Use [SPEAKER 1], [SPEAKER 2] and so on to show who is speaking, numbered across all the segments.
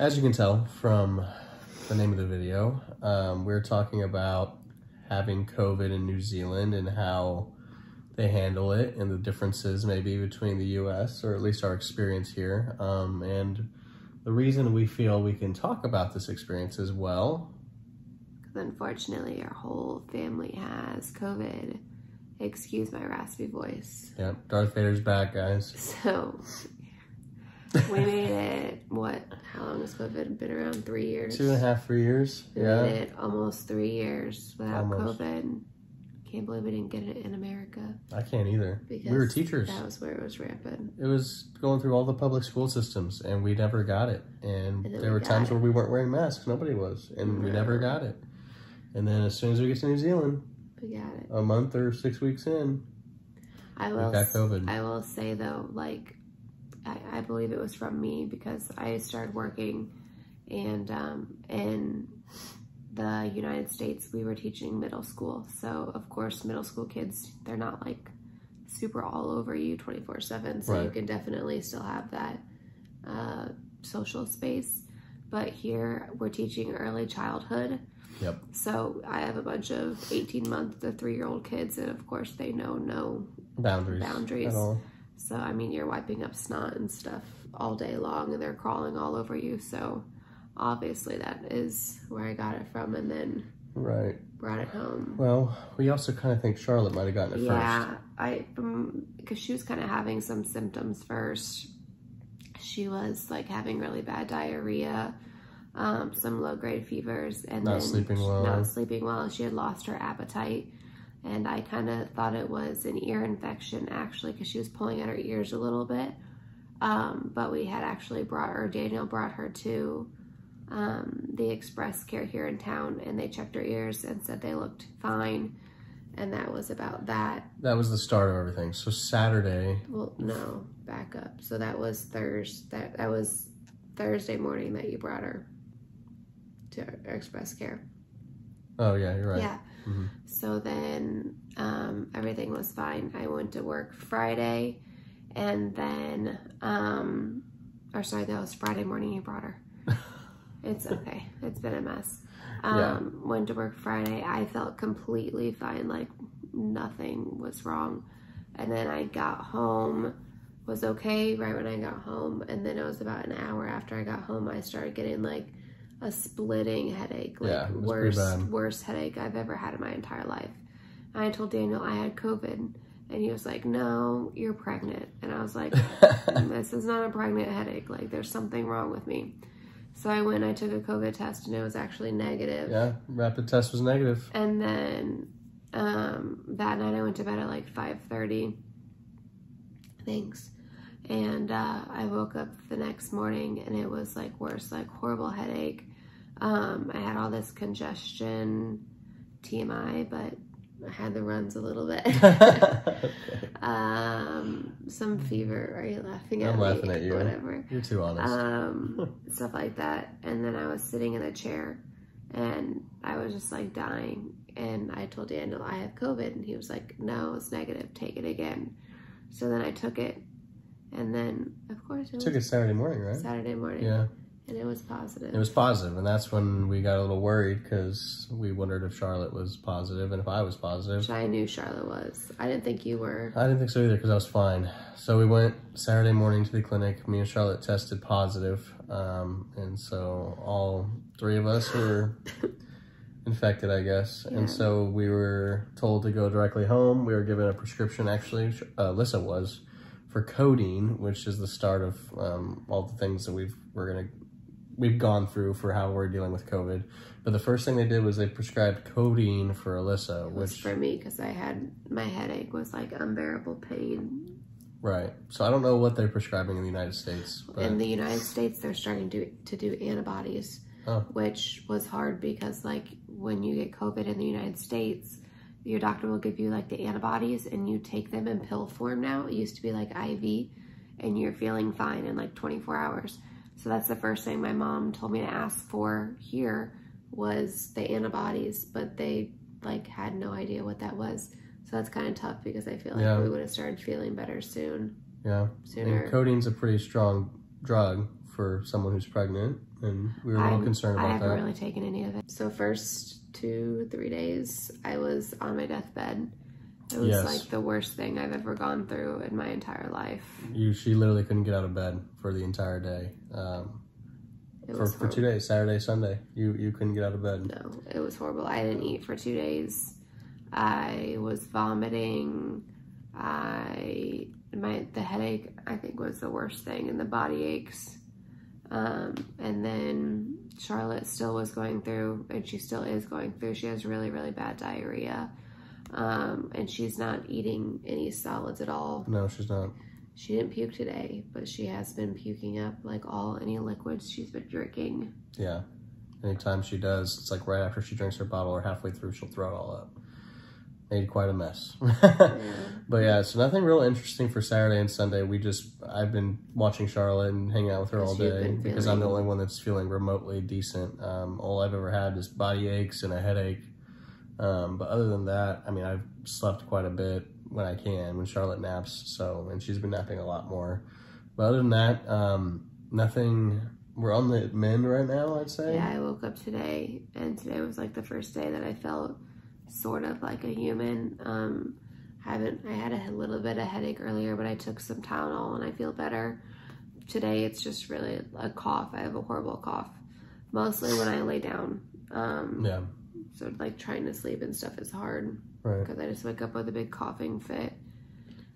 [SPEAKER 1] As you can tell from the name of the video, we're talking about having COVID in New Zealand and how they handle it and the differences maybe between the US, or at least our experience here. And the reason we feel we can talk about this experience as well.
[SPEAKER 2] Because unfortunately our whole family has COVID. Excuse my raspy voice.
[SPEAKER 1] Yeah, Darth Vader's back, guys.
[SPEAKER 2] So, we made it, how long has COVID been around? 3 years?
[SPEAKER 1] 2.5, 3 years.
[SPEAKER 2] We made it almost 3 years without COVID. Can't believe we didn't get it in America.
[SPEAKER 1] I can't either.
[SPEAKER 2] Because
[SPEAKER 1] we were teachers.
[SPEAKER 2] That was where it was rampant.
[SPEAKER 1] It was going through all the public school systems, and we never got it. And there were times where we weren't wearing masks. Nobody was. And we never got it. And then as soon as we get to New Zealand,
[SPEAKER 2] we got it.
[SPEAKER 1] A month or 6 weeks in, we got COVID.
[SPEAKER 2] I will say, though, like, I believe it was from me because I started working, and in the United States, we were teaching middle school. So, of course, middle school kids, they're not, like, super all over you 24/7. So you can definitely still have that social space. But here, we're teaching early childhood.
[SPEAKER 1] Yep.
[SPEAKER 2] So I have a bunch of 18-month to 3-year-old kids, and of course they know no boundaries
[SPEAKER 1] at all.
[SPEAKER 2] So I mean, you're wiping up snot and stuff all day long, and they're crawling all over you. So obviously that is where I got it from, and then brought it home.
[SPEAKER 1] Well, we also kind of think Charlotte might have gotten it first.
[SPEAKER 2] Yeah, because she was kind of having some symptoms first. She was like having really bad diarrhea. Some low-grade fevers, and
[SPEAKER 1] not sleeping well.
[SPEAKER 2] She had lost her appetite, and I kind of thought it was an ear infection, actually, because she was pulling at her ears a little bit. But we had actually Daniel brought her to the Express Care here in town, and they checked her ears and said they looked fine, and that was about that.
[SPEAKER 1] That was the start of everything. So Saturday.
[SPEAKER 2] Well, no, back up. So that was Thursday. That was Thursday morning that you brought her to Express Care.
[SPEAKER 1] Oh yeah, you're right.
[SPEAKER 2] Yeah.
[SPEAKER 1] Mm-hmm.
[SPEAKER 2] So then everything was fine. I went to work Friday, and then that was Friday morning you brought her. It's okay. It's been a mess. Went to work Friday. I felt completely fine, like nothing was wrong. And then I got home, was okay right when I got home, and then it was about an hour after I got home I started getting like a splitting headache, like worst headache I've ever had in my entire life. And I told Daniel I had COVID, and he was like, "No, you're pregnant." And I was like, "This is not a pregnant headache. Like, there's something wrong with me." So I went, I took a COVID test, and it was actually negative.
[SPEAKER 1] Yeah, rapid test was negative.
[SPEAKER 2] And then that night I went to bed at like 5:30. Thanks. And I woke up the next morning, and it was like worse, like horrible headache. I had all this congestion, TMI, but I had the runs a little bit. Some fever. Are you laughing at me?
[SPEAKER 1] I'm laughing at you.
[SPEAKER 2] Whatever.
[SPEAKER 1] You're too honest.
[SPEAKER 2] Stuff like that. And then I was sitting in a chair, and I was just like dying. And I told Daniel I have COVID, and he was like, "No, it's negative. Take it again." So then I took it, and then of course it
[SPEAKER 1] took it Saturday morning, right?
[SPEAKER 2] Saturday morning.
[SPEAKER 1] Yeah.
[SPEAKER 2] And it was positive.
[SPEAKER 1] It was positive, and that's when we got a little worried because we wondered if Charlotte was positive and if I was positive.
[SPEAKER 2] Which I knew Charlotte was. I didn't think you were.
[SPEAKER 1] I didn't think so either because I was fine. So we went Saturday morning to the clinic. Me and Charlotte tested positive, and so all 3 of us were infected, I guess. Yeah. And so we were told to go directly home. We were given a prescription, actually, Alyssa was, for codeine, which is the start of all the things that we've gone through for how we're dealing with COVID. But the first thing they did was they prescribed codeine for Alyssa, which was
[SPEAKER 2] for me because my headache was like unbearable pain.
[SPEAKER 1] Right. So I don't know what they're prescribing in the United States. But
[SPEAKER 2] in the United States, they're starting to do antibodies, which was hard because like when you get COVID in the United States, your doctor will give you like the antibodies and you take them in pill form now. It used to be like IV, and you're feeling fine in like 24 hours. So that's the first thing my mom told me to ask for here was the antibodies, but they like had no idea what that was. So that's kind of tough because I feel like we would have started feeling better soon.
[SPEAKER 1] Yeah.
[SPEAKER 2] Sooner.
[SPEAKER 1] And codeine's a pretty strong drug for someone who's pregnant, and we were a little concerned about that.
[SPEAKER 2] I haven't really taken any of it. So first 2-3 days, I was on my deathbed. It was like the worst thing I've ever gone through in my entire life.
[SPEAKER 1] She literally couldn't get out of bed for the entire day. For 2 days, Saturday, Sunday, you couldn't get out of bed.
[SPEAKER 2] No, it was horrible. I didn't eat for 2 days. I was vomiting. The headache, I think, was the worst thing, and the body aches. And then Charlotte still was going through, and she still is going through. She has really, really bad diarrhea. And she's not eating any solids at all.
[SPEAKER 1] No, she's not.
[SPEAKER 2] She didn't puke today, but she has been puking up like any liquids she's been drinking.
[SPEAKER 1] Yeah. Anytime she does, it's like right after she drinks her bottle or halfway through, she'll throw it all up. Made quite a mess. But yeah, so nothing real interesting for Saturday and Sunday. I've been watching Charlotte and hanging out with her all day because I'm the only one that's feeling remotely decent. All I've ever had is body aches and a headache. But other than that, I mean, I've slept quite a bit when I can, when Charlotte naps, and she's been napping a lot more. But other than that, nothing. We're on the mend right now, I'd say.
[SPEAKER 2] Yeah, I woke up today, and today was like the first day that I felt sort of like a human. I had a little bit of headache earlier, but I took some Tylenol and I feel better. Today it's just really a cough. I have a horrible cough, mostly when I lay down.
[SPEAKER 1] Yeah.
[SPEAKER 2] So like trying to sleep and stuff is hard,
[SPEAKER 1] right?
[SPEAKER 2] Because I just wake up with a big coughing fit.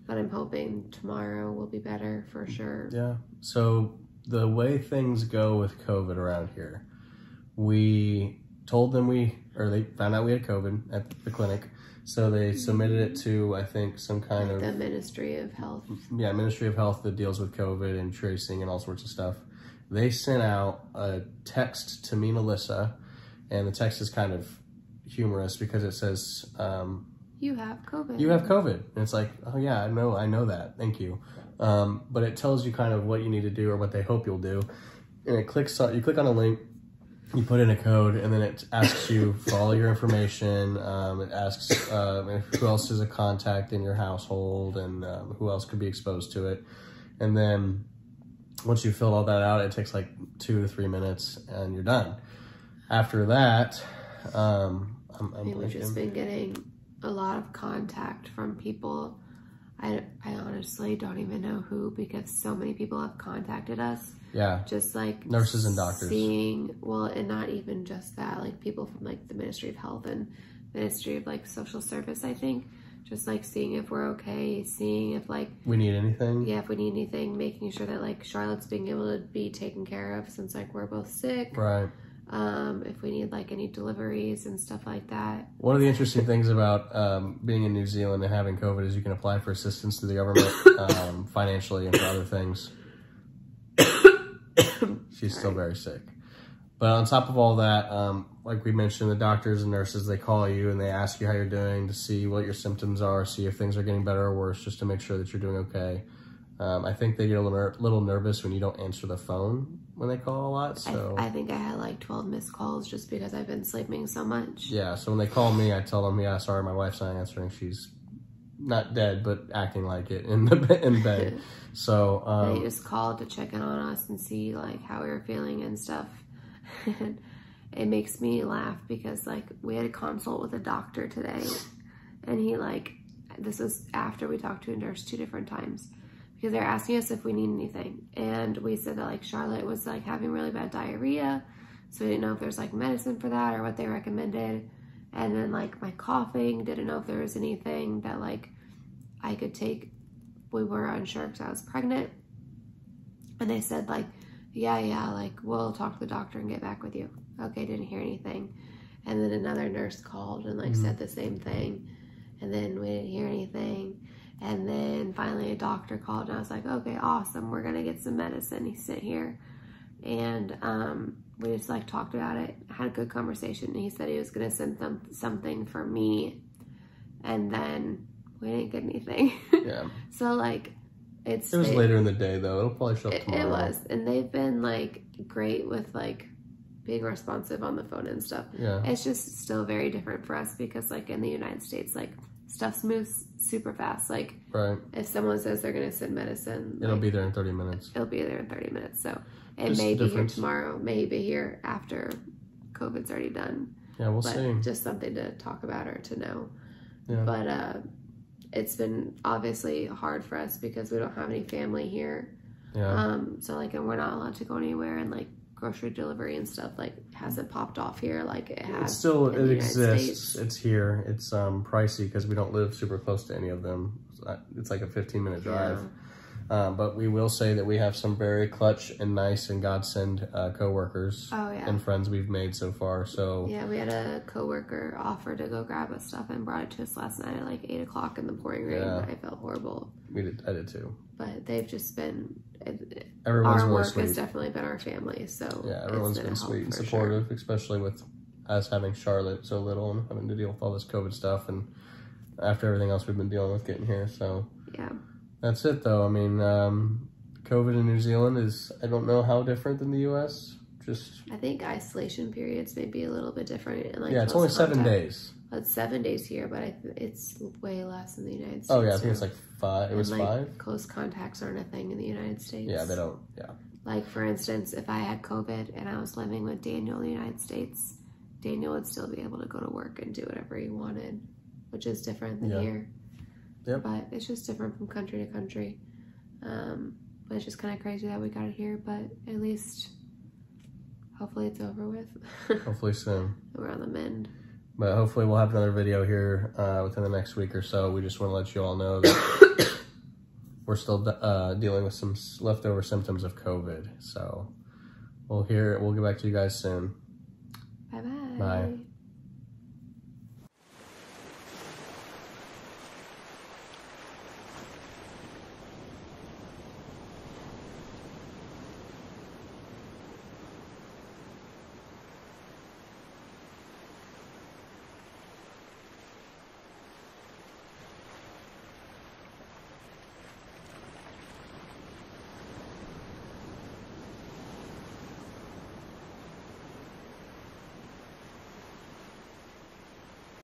[SPEAKER 2] But I'm hoping tomorrow will be better for sure.
[SPEAKER 1] Yeah. So the way things go with COVID around here, we told them they found out we had COVID at the clinic. So they submitted it to, I think, some kind of...
[SPEAKER 2] The Ministry of Health.
[SPEAKER 1] Yeah, Ministry of Health that deals with COVID and tracing and all sorts of stuff. They sent out a text to me and Alyssa, and the text is kind of humorous because it says...
[SPEAKER 2] you have COVID.
[SPEAKER 1] You have COVID. And it's like, oh yeah, I know that. Thank you. But it tells you kind of what you need to do or what they hope you'll do. And you click on a link, you put in a code, and then it asks you for all your information. It asks who else is a contact in your household and who else could be exposed to it. And then once you fill all that out, it takes like 2 to 3 minutes and you're done. After that,
[SPEAKER 2] we've just been getting a lot of contact from people. I honestly don't even know who, because so many people have contacted us. Yeah. Just like
[SPEAKER 1] nurses and doctors.
[SPEAKER 2] And not even just that, like people from like the Ministry of Health and Ministry of like Social Service, I think. Just like seeing if we're okay, seeing if like
[SPEAKER 1] we need anything.
[SPEAKER 2] Yeah, if we need anything, making sure that like Charlotte's being able to be taken care of since like we're both sick.
[SPEAKER 1] Right.
[SPEAKER 2] If we need like any deliveries and stuff like that.
[SPEAKER 1] One of the interesting things about being in New Zealand and having COVID is you can apply for assistance to the government financially and for other things. She's still very sick. But on top of all that, like we mentioned, the doctors and nurses, they call you and they ask you how you're doing to see what your symptoms are, see if things are getting better or worse, just to make sure that you're doing okay. I think they get a little nervous when you don't answer the phone when they call a lot. So
[SPEAKER 2] I think I had like 12 missed calls just because I've been sleeping so much.
[SPEAKER 1] Yeah, so when they call me, I tell them, yeah, sorry, my wife's not answering. She's not dead, but acting like it in bed. So
[SPEAKER 2] they just called to check in on us and see like how we were feeling and stuff. And it makes me laugh because like we had a consult with a doctor today, and he this was after we talked to a nurse 2 different times, because they're asking us if we need anything, and we said that like Charlotte was like having really bad diarrhea, so we didn't know if there's like medicine for that or what they recommended. And then like my coughing, didn't know if there was anything that like I could take. We were unsure because I was pregnant, and they said like, yeah, like we'll talk to the doctor and get back with you. Okay, didn't hear anything. And then another nurse called and like said the same thing, and then we didn't hear anything. And then finally a doctor called, and I was like, okay, awesome, we're gonna get some medicine. He sent here, and we just like talked about it, had a good conversation, and he said he was gonna send something for me, and then we didn't get anything. Yeah. So like it
[SPEAKER 1] was later in the day though. It'll probably show up tomorrow.
[SPEAKER 2] It was, and they've been like great with like being responsive on the phone and stuff. Yeah. It's just still very different for us because like in the United States, like stuff moves super fast. Like if someone says they're gonna send medicine,
[SPEAKER 1] it'll be there in 30 minutes.
[SPEAKER 2] It'll be there in 30 minutes. So It
[SPEAKER 1] Just
[SPEAKER 2] may be here
[SPEAKER 1] difference.
[SPEAKER 2] tomorrow, may be here after COVID's already done.
[SPEAKER 1] Yeah, we'll
[SPEAKER 2] But
[SPEAKER 1] see.
[SPEAKER 2] just something to talk about or to know.
[SPEAKER 1] Yeah.
[SPEAKER 2] But it's been obviously hard for us because we don't have any family here.
[SPEAKER 1] Yeah.
[SPEAKER 2] So like, and we're not allowed to go anywhere, and like grocery delivery and stuff like hasn't popped off here like it has.
[SPEAKER 1] It still
[SPEAKER 2] in the United
[SPEAKER 1] exists.
[SPEAKER 2] States.
[SPEAKER 1] It's here. It's pricey because we don't live super close to any of them. It's like a 15-minute drive. But we will say that we have some very clutch and nice and godsend coworkers and friends we've made so far. So
[SPEAKER 2] yeah, we had a coworker offer to go grab us stuff and brought it to us last night at like 8 o'clock in the pouring rain. I felt horrible.
[SPEAKER 1] I did too.
[SPEAKER 2] But they've just been.
[SPEAKER 1] Everyone's
[SPEAKER 2] our
[SPEAKER 1] really
[SPEAKER 2] work
[SPEAKER 1] sweet.
[SPEAKER 2] has definitely been our family. So
[SPEAKER 1] yeah, everyone's been sweet and supportive, especially with us having Charlotte so little and having to deal with all this COVID stuff, and after everything else we've been dealing with getting here. So
[SPEAKER 2] yeah.
[SPEAKER 1] That's it, though. I mean, COVID in New Zealand is, I don't know how different than the U.S.
[SPEAKER 2] I think isolation periods may be a little bit different. And like
[SPEAKER 1] yeah, it's only 7 days.
[SPEAKER 2] It's 7 days here, but it's way less in the United States.
[SPEAKER 1] Oh, yeah, I think it's like 5. It was
[SPEAKER 2] like,
[SPEAKER 1] 5?
[SPEAKER 2] Close contacts aren't a thing in the United States.
[SPEAKER 1] Yeah, they don't, yeah.
[SPEAKER 2] Like, for instance, if I had COVID and I was living with Daniel in the United States, Daniel would still be able to go to work and do whatever he wanted, which is different than here.
[SPEAKER 1] Yep.
[SPEAKER 2] But it's just different from country to country. But it's just kind of crazy that we got it here, but at least hopefully it's over with.
[SPEAKER 1] Hopefully soon.
[SPEAKER 2] We're on the mend.
[SPEAKER 1] But hopefully we'll have another video here within the next week or so. We just want to let you all know that we're still dealing with some leftover symptoms of COVID. So we'll get back to you guys soon.
[SPEAKER 2] Bye-bye.
[SPEAKER 1] Bye.